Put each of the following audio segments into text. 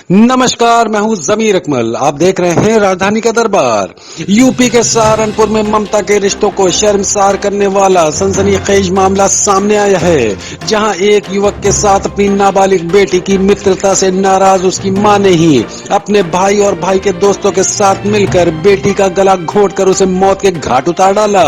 नमस्कार, मैं हूं जमीर अकमल। आप देख रहे हैं राजधानी का दरबार। यूपी के सहारनपुर में ममता के रिश्तों को शर्मसार करने वाला सनसनीखेज मामला सामने आया है, जहां एक युवक के साथ अपनी नाबालिग बेटी की मित्रता से नाराज उसकी मां ने ही अपने भाई और भाई के दोस्तों के साथ मिलकर बेटी का गला घोंटकर उसे मौत के घाट उतार डाला।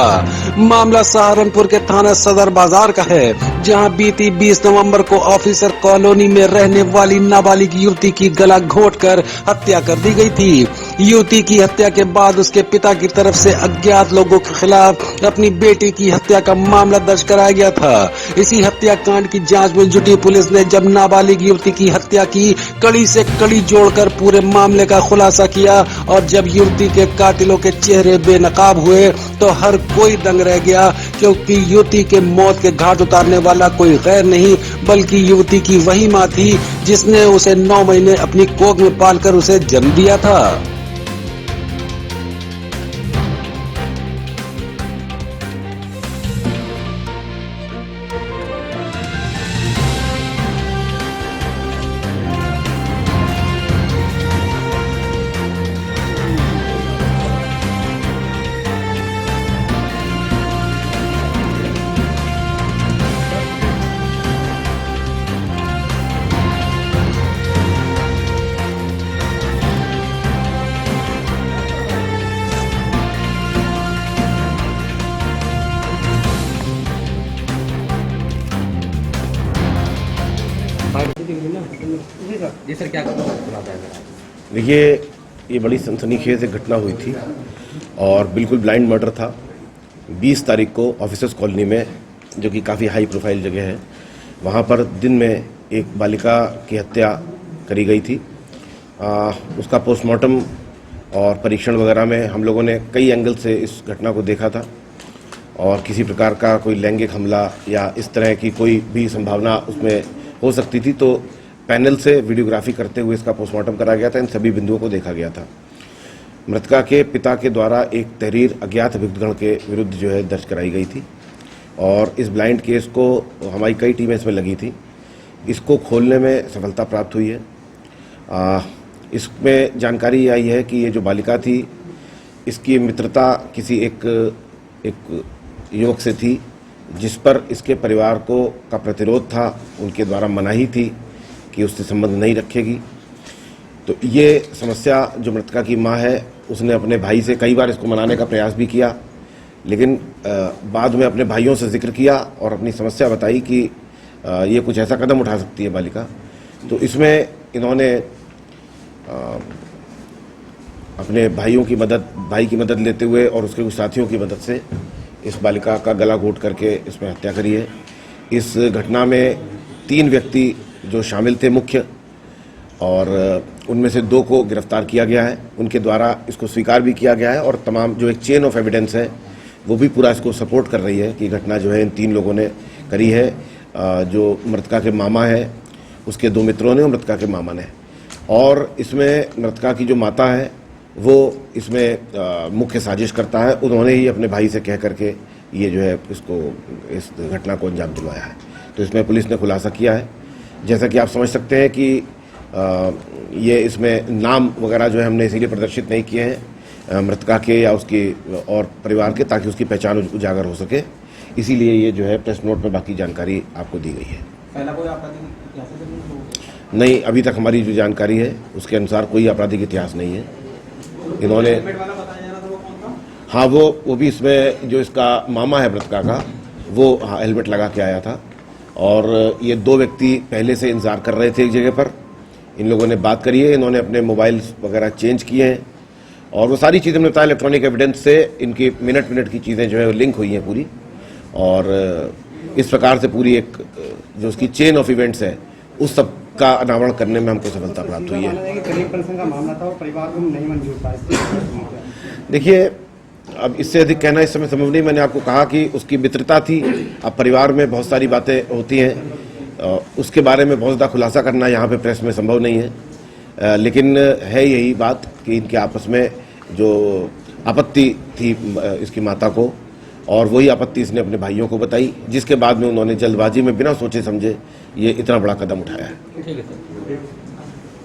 मामला सहारनपुर के थाना सदर बाजार का है, जहां बीती 20 नवंबर को ऑफिसर कॉलोनी में रहने वाली नाबालिग युवती की गला घोंटकर हत्या कर दी गई थी। युवती की हत्या के बाद उसके पिता की तरफ से अज्ञात लोगों के खिलाफ अपनी बेटी की हत्या का मामला दर्ज कराया गया था। इसी हत्याकांड की जांच में जुटी पुलिस ने जब नाबालिग युवती की हत्या की कड़ी से कड़ी जोड़कर पूरे मामले का खुलासा किया और जब युवती के कातिलों के चेहरे बेनकाब हुए तो हर कोई दंग रह गया, क्योंकि युवती के मौत के घाट उतारने वाला कोई गैर नहीं बल्कि युवती की वही मां थी जिसने उसे 9 महीने अपनी कोख में पालकर उसे जन्म दिया था। जी सर, क्या देखिए, ये बड़ी सनसनीखेज एक घटना हुई थी और बिल्कुल ब्लाइंड मर्डर था। 20 तारीख को ऑफिसर्स कॉलोनी में, जो कि काफ़ी हाई प्रोफाइल जगह है, वहाँ पर दिन में एक बालिका की हत्या करी गई थी। उसका पोस्टमार्टम और परीक्षण वगैरह में हम लोगों ने कई एंगल से इस घटना को देखा था और किसी प्रकार का कोई लैंगिक हमला या इस तरह की कोई भी संभावना उसमें हो सकती थी, तो पैनल से वीडियोग्राफी करते हुए इसका पोस्टमार्टम कराया गया था। इन सभी बिंदुओं को देखा गया था। मृतका के पिता के द्वारा एक तहरीर अज्ञात अभियुक्तगण के विरुद्ध जो है दर्ज कराई गई थी और इस ब्लाइंड केस को हमारी कई टीमें इसमें लगी थी। इसको खोलने में सफलता प्राप्त हुई है। इसमें जानकारी आई है कि ये जो बालिका थी, इसकी मित्रता किसी एक युवक से थी जिस पर इसके परिवार का प्रतिरोध था। उनके द्वारा मनाही थी कि उससे संबंध नहीं रखेगी। तो ये समस्या जो मृतका की मां है, उसने अपने भाई से कई बार इसको मनाने का प्रयास भी किया, लेकिन बाद में अपने भाइयों से जिक्र किया और अपनी समस्या बताई कि ये कुछ ऐसा कदम उठा सकती है बालिका। तो इसमें इन्होंने अपने भाई की मदद लेते हुए और उसके कुछ साथियों की मदद से इस बालिका का गला घोंट करके इसमें हत्या करी है। इस घटना में 3 व्यक्ति जो शामिल थे मुख्य, और उनमें से 2 को गिरफ्तार किया गया है। उनके द्वारा इसको स्वीकार भी किया गया है और तमाम जो एक चेन ऑफ एविडेंस है वो भी पूरा इसको सपोर्ट कर रही है कि घटना जो है इन 3 लोगों ने करी है। जो मृतका के मामा है, उसके 2 मित्रों ने और मृतका के मामा ने। और इसमें मृतका की जो माता है वो इसमें मुख्य साजिश करता है। उन्होंने ही अपने भाई से कह करके ये जो है इस घटना को अंजाम दिलवाया है। तो इसमें पुलिस ने खुलासा किया है। जैसा कि आप समझ सकते हैं कि ये इसमें नाम वगैरह जो है हमने इसीलिए प्रदर्शित नहीं किए हैं मृतका के या उसकी और परिवार के, ताकि उसकी पहचान उजागर हो सके। इसीलिए ये जो है प्रेस नोट में बाकी जानकारी आपको दी गई है। पहला कोई आपराधिक नहीं, अभी तक हमारी जो जानकारी है उसके अनुसार कोई आपराधिक इतिहास नहीं है। इन्होंने हाँ, वो भी इसमें जो इसका मामा है मृतका का, वो हेलमेट लगा के आया था और ये 2 व्यक्ति पहले से इंतजार कर रहे थे एक जगह पर। इन लोगों ने बात करी है, इन्होंने अपने मोबाइल वगैरह चेंज किए हैं और वो सारी चीज़ें बताया। इलेक्ट्रॉनिक एविडेंस से इनकी मिनट की चीज़ें जो है लिंक हुई हैं पूरी, और इस प्रकार से पूरी एक जो उसकी चेन ऑफ इवेंट्स है उस सब का अनावरण करने में हमको सफलता प्राप्त हुई है। देखिए, अब इससे अधिक कहना इस समय संभव नहीं। मैंने आपको कहा कि उसकी मित्रता थी। अब परिवार में बहुत सारी बातें होती हैं, उसके बारे में बहुत ज़्यादा खुलासा करना यहाँ पे प्रेस में संभव नहीं है। लेकिन है यही बात कि इनके आपस में जो आपत्ति थी इसकी माता को, और वही आपत्ति इसने अपने भाइयों को बताई, जिसके बाद में उन्होंने जल्दबाजी में बिना सोचे समझे ये इतना बड़ा कदम उठाया है। ठीक है सर।